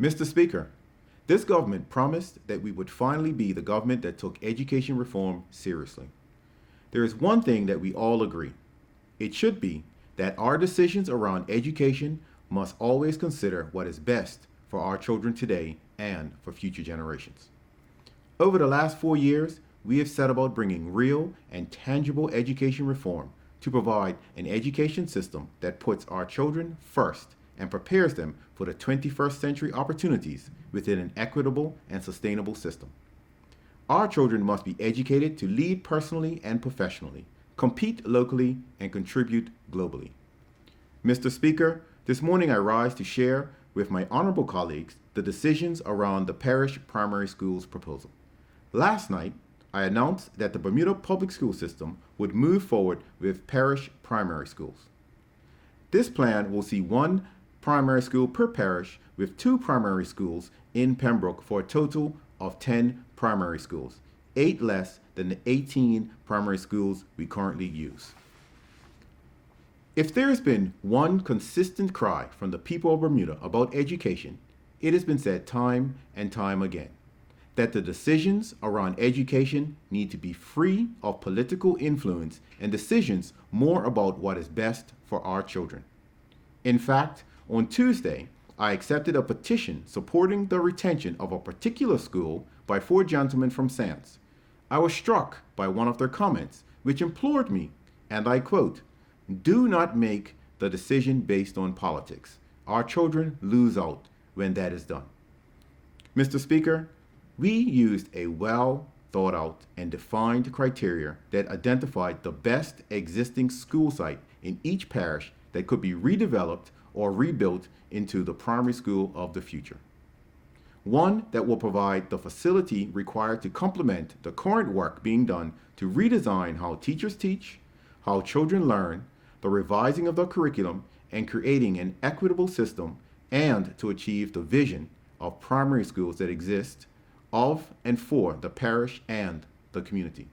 Mr. Speaker, this government promised that we would finally be the government that took education reform seriously. There is one thing that we all agree. It should be that our decisions around education must always consider what is best for our children today and for future generations. Over the last 4 years, we have set about bringing real and tangible education reform to provide an education system that puts our children first and prepares them for the 21st century opportunities within an equitable and sustainable system. Our children must be educated to lead personally and professionally, compete locally, and contribute globally. Mr. Speaker, this morning I rise to share with my honorable colleagues the decisions around the Parish Primary Schools proposal. Last night, I announced that the Bermuda public school system would move forward with parish primary schools. This plan will see one primary school per parish with 2 primary schools in Pembroke for a total of 10 primary schools, 8 less than the 18 primary schools we currently use. If there has been one consistent cry from the people of Bermuda about education, it has been said time and time again that the decisions around education need to be free of political influence and decisions more about what is best for our children. In fact, on Tuesday, I accepted a petition supporting the retention of a particular school by 4 gentlemen from SANS. I was struck by one of their comments, which implored me, and I quote, "Do not make the decision based on politics. Our children lose out when that is done." Mr. Speaker, we used a well thought out and defined criteria that identified the best existing school site in each parish that could be redeveloped or rebuilt into the primary school of the future. One that will provide the facility required to complement the current work being done to redesign how teachers teach, how children learn, the revising of the curriculum, and creating an equitable system, and to achieve the vision of primary schools that exist of and for the parish and the community.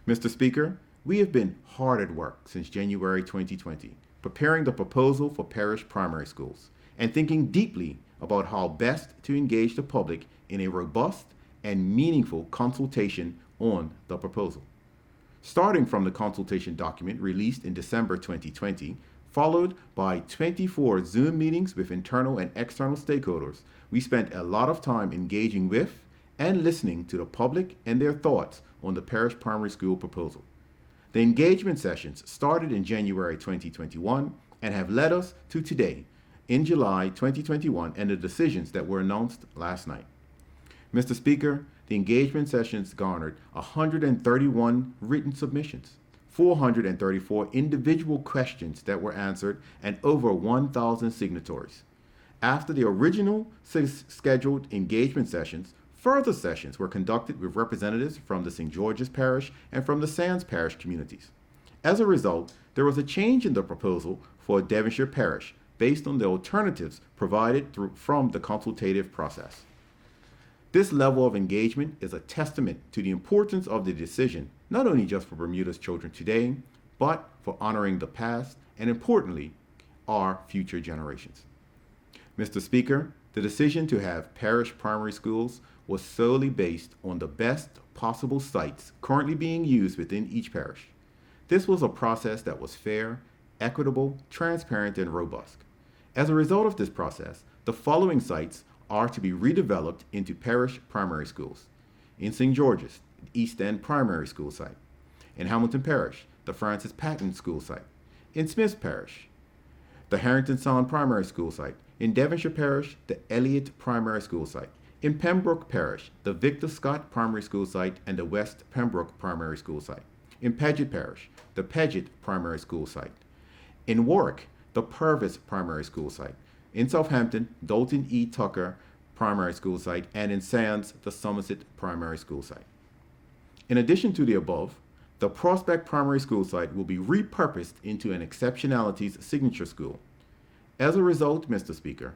Mr. Speaker, we have been hard at work since January 2020, preparing the proposal for parish primary schools and thinking deeply about how best to engage the public in a robust and meaningful consultation on the proposal. Starting from the consultation document released in December 2020, followed by 24 Zoom meetings with internal and external stakeholders, we spent a lot of time engaging with and listening to the public and their thoughts on the parish primary school proposal. The engagement sessions started in January 2021 and have led us to today, in July 2021, and the decisions that were announced last night. Mr. Speaker, the engagement sessions garnered 131 written submissions, 434 individual questions that were answered, and over 1,000 signatories. After the original scheduled engagement sessions, further sessions were conducted with representatives from the St. George's Parish and from the Sands Parish communities. As a result, there was a change in the proposal for Devonshire Parish based on the alternatives provided from the consultative process. This level of engagement is a testament to the importance of the decision, not only just for Bermuda's children today, but for honoring the past and, importantly, our future generations. Mr. Speaker, the decision to have parish primary schools was solely based on the best possible sites currently being used within each parish. This was a process that was fair, equitable, transparent, and robust. As a result of this process, the following sites are to be redeveloped into parish primary schools. In St. George's, the East End Primary School site. In Hamilton Parish, the Francis Patton School site. In Smiths Parish, the Harrington Sound Primary School site. In Devonshire Parish, the Elliott Primary School site. In Pembroke Parish, the Victor Scott Primary School site and the West Pembroke Primary School site. In Paget Parish, the Paget Primary School site. In Warwick, the Purvis Primary School site. In Southampton, Dalton E. Tucker Primary School site, and in Sands, the Somerset Primary School site. In addition to the above, the Prospect Primary School site will be repurposed into an Exceptionalities Signature School. As a result, Mr. Speaker,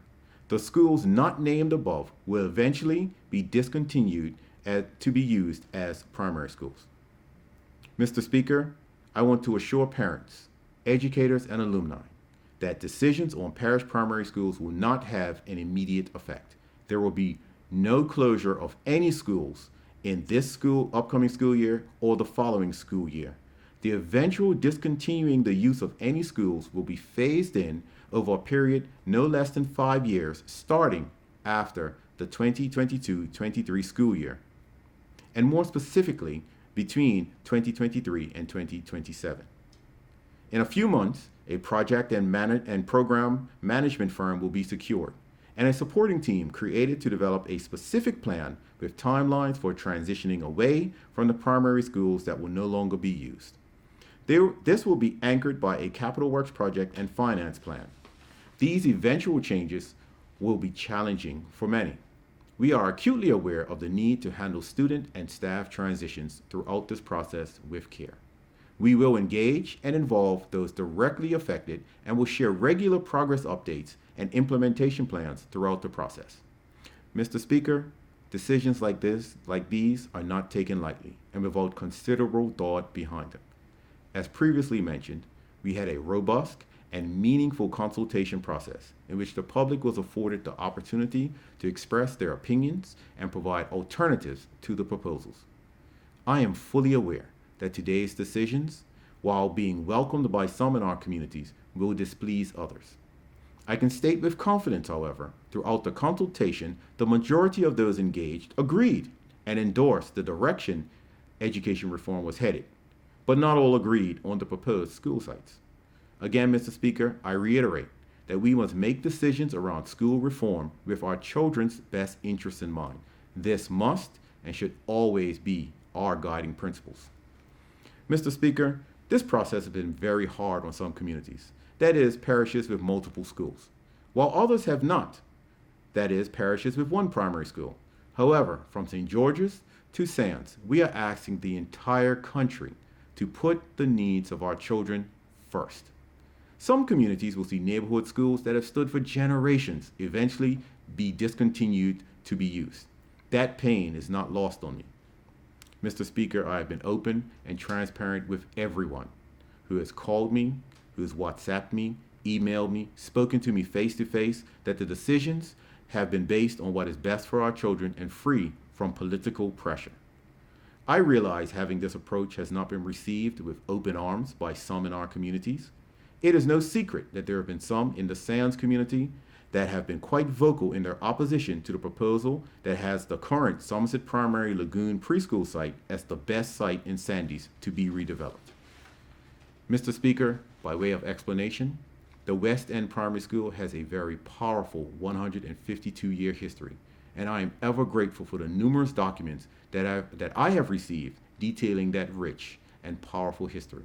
the schools not named above will eventually be discontinued to be used as primary schools. Mr. Speaker, I want to assure parents, educators, and alumni that decisions on parish primary schools will not have an immediate effect. There will be no closure of any schools in this upcoming school year or the following school year. The eventual discontinuing the use of any schools will be phased in over a period no less than 5 years, starting after the 2022-23 school year, and more specifically, between 2023 and 2027. In a few months, a project and program management firm will be secured, and a supporting team created to develop a specific plan with timelines for transitioning away from the primary schools that will no longer be used. This will be anchored by a capital works project and finance plan. These eventual changes will be challenging for many. We are acutely aware of the need to handle student and staff transitions throughout this process with care. We will engage and involve those directly affected and will share regular progress updates and implementation plans throughout the process. Mr. Speaker, decisions like these are not taken lightly and without considerable thought behind them. As previously mentioned, we had a robust and meaningful consultation process in which the public was afforded the opportunity to express their opinions and provide alternatives to the proposals. I am fully aware that today's decisions, while being welcomed by some in our communities, will displease others. I can state with confidence, however, throughout the consultation, the majority of those engaged agreed and endorsed the direction education reform was headed, but not all agreed on the proposed school sites. Again, Mr. Speaker, I reiterate that we must make decisions around school reform with our children's best interests in mind. This must and should always be our guiding principles. Mr. Speaker, this process has been very hard on some communities, that is, parishes with multiple schools, while others have not, that is, parishes with one primary school. However, from St. George's to Sands, we are asking the entire country to put the needs of our children first. Some communities will see neighborhood schools that have stood for generations eventually be discontinued to be used. That pain is not lost on me. Mr. Speaker, I have been open and transparent with everyone who has called me, who has WhatsApped me, emailed me, spoken to me face to face, that the decisions have been based on what is best for our children and free from political pressure. I realize having this approach has not been received with open arms by some in our communities. It is no secret that there have been some in the Sands community that have been quite vocal in their opposition to the proposal that has the current Somerset Primary Lagoon preschool site as the best site in Sandys to be redeveloped. Mr. Speaker, by way of explanation, the West End Primary School has a very powerful 152-year history, and I am ever grateful for the numerous documents that I have received detailing that rich and powerful history.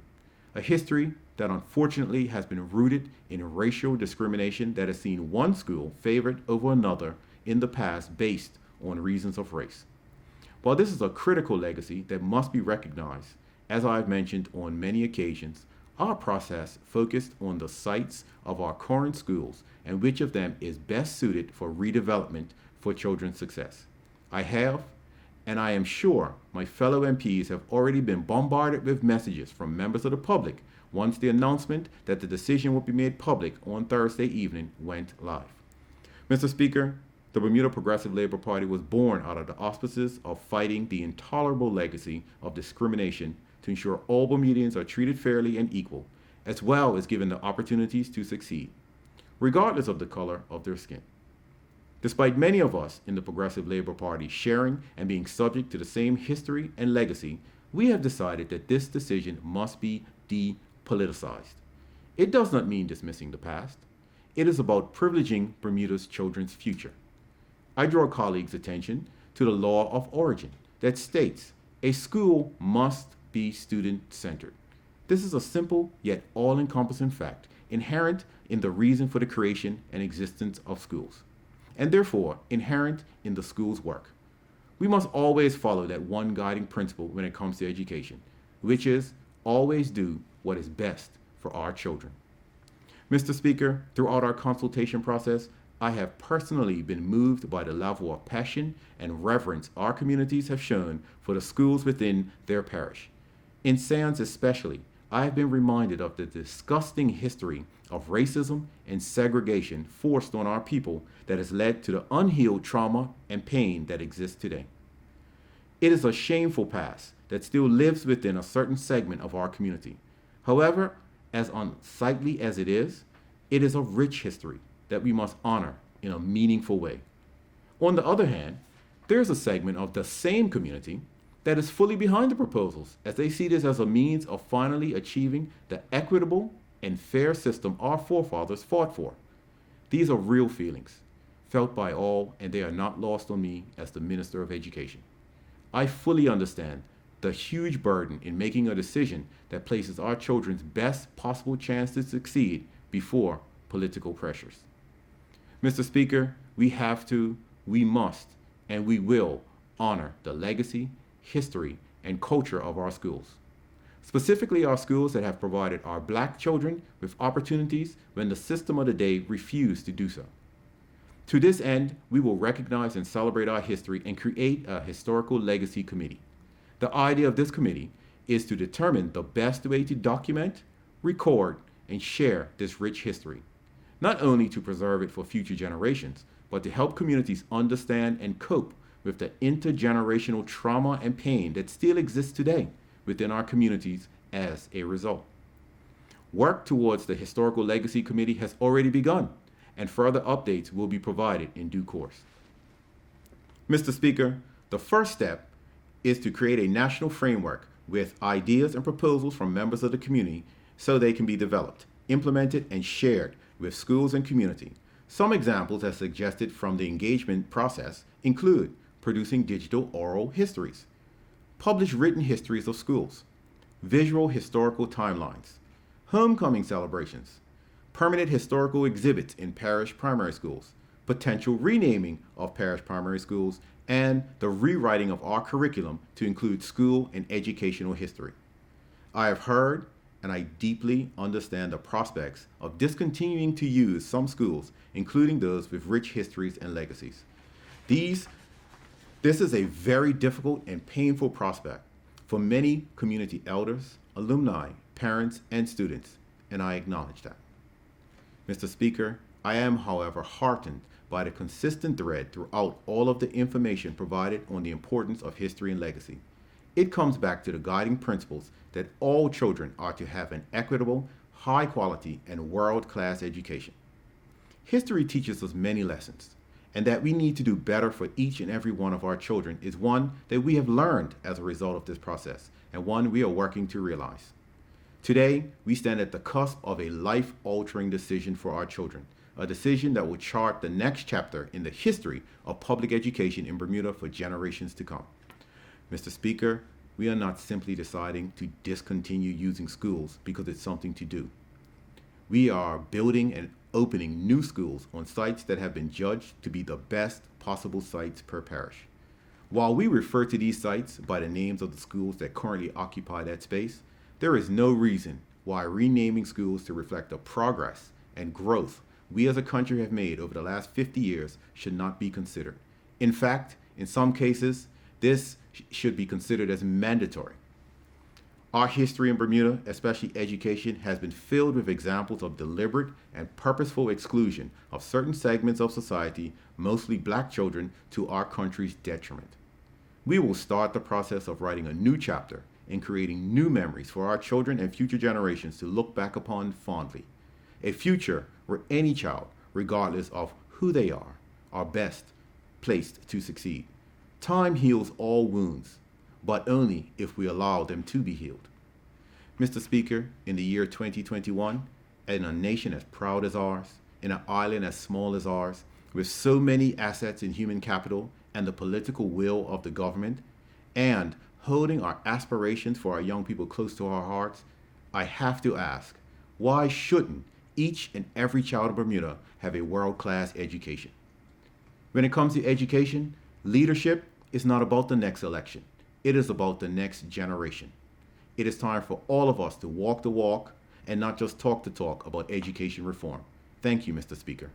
A history that unfortunately has been rooted in racial discrimination that has seen one school favored over another in the past based on reasons of race. While this is a critical legacy that must be recognized, as I've mentioned on many occasions, our process focused on the sites of our current schools and which of them is best suited for redevelopment for children's success. I have, and I am sure my fellow MPs have already been bombarded with messages from members of the public once the announcement that the decision will be made public on Thursday evening went live. Mr. Speaker, the Bermuda Progressive Labor Party was born out of the auspices of fighting the intolerable legacy of discrimination to ensure all Bermudians are treated fairly and equal, as well as given the opportunities to succeed, regardless of the color of their skin. Despite many of us in the Progressive Labor Party sharing and being subject to the same history and legacy, we have decided that this decision must be depoliticized. It does not mean dismissing the past. It is about privileging Bermuda's children's future. I draw colleagues' attention to the law of origin that states a school must be student-centered. This is a simple yet all-encompassing fact inherent in the reason for the creation and existence of schools, and therefore inherent in the school's work. We must always follow that one guiding principle when it comes to education, which is always do what is best for our children. Mr. Speaker, throughout our consultation process, I have personally been moved by the level of passion and reverence our communities have shown for the schools within their parish. In Sands especially, I have been reminded of the disgusting history of racism and segregation forced on our people that has led to the unhealed trauma and pain that exists today. It is a shameful past that still lives within a certain segment of our community. However, as unsightly as it is a rich history that we must honor in a meaningful way. On the other hand, there is a segment of the same community that is fully behind the proposals, as they see this as a means of finally achieving the equitable and fair system our forefathers fought for. These are real feelings, felt by all, and they are not lost on me as the Minister of Education. I fully understand the huge burden in making a decision that places our children's best possible chance to succeed before political pressures. Mr. Speaker, we have to, we must, and we will honor the legacy, history, and culture of our schools. Specifically, our schools that have provided our black children with opportunities when the system of the day refused to do so. To this end, we will recognize and celebrate our history and create a historical legacy committee. The idea of this committee is to determine the best way to document, record, and share this rich history, not only to preserve it for future generations, but to help communities understand and cope with the intergenerational trauma and pain that still exists today within our communities as a result. Work towards the Historical Legacy Committee has already begun, and further updates will be provided in due course. Mr. Speaker, the first step is to create a national framework with ideas and proposals from members of the community so they can be developed, implemented, and shared with schools and community. Some examples as suggested from the engagement process include producing digital oral histories, publish written histories of schools, visual historical timelines, homecoming celebrations, permanent historical exhibits in parish primary schools, potential renaming of parish primary schools, and the rewriting of our curriculum to include school and educational history. I have heard and I deeply understand the prospects of discontinuing to use some schools, including those with rich histories and legacies. This is a very difficult and painful prospect for many community elders, alumni, parents, and students, and I acknowledge that. Mr. Speaker, I am, however, heartened by the consistent thread throughout all of the information provided on the importance of history and legacy. It comes back to the guiding principles that all children are to have an equitable, high quality, and world-class education. History teaches us many lessons, and that we need to do better for each and every one of our children is one that we have learned as a result of this process, and one we are working to realize. Today, we stand at the cusp of a life-altering decision for our children, a decision that will chart the next chapter in the history of public education in Bermuda for generations to come. Mr. Speaker, we are not simply deciding to discontinue using schools because it's something to do. We are building and opening new schools on sites that have been judged to be the best possible sites per parish. While we refer to these sites by the names of the schools that currently occupy that space, there is no reason why renaming schools to reflect the progress and growth we as a country have made over the last 50 years should not be considered. In fact, in some cases, this should be considered as mandatory. Our history in Bermuda, especially education, has been filled with examples of deliberate and purposeful exclusion of certain segments of society, mostly black children, to our country's detriment. We will start the process of writing a new chapter and creating new memories for our children and future generations to look back upon fondly. A future where any child, regardless of who they are best placed to succeed. Time heals all wounds, but only if we allow them to be healed. Mr. Speaker, in the year 2021, in a nation as proud as ours, in an island as small as ours, with so many assets in human capital and the political will of the government, and holding our aspirations for our young people close to our hearts, I have to ask, why shouldn't each and every child of Bermuda have a world-class education? When it comes to education, leadership is not about the next election. It is about the next generation. It is time for all of us to walk the walk and not just talk the talk about education reform. Thank you, Mr. Speaker.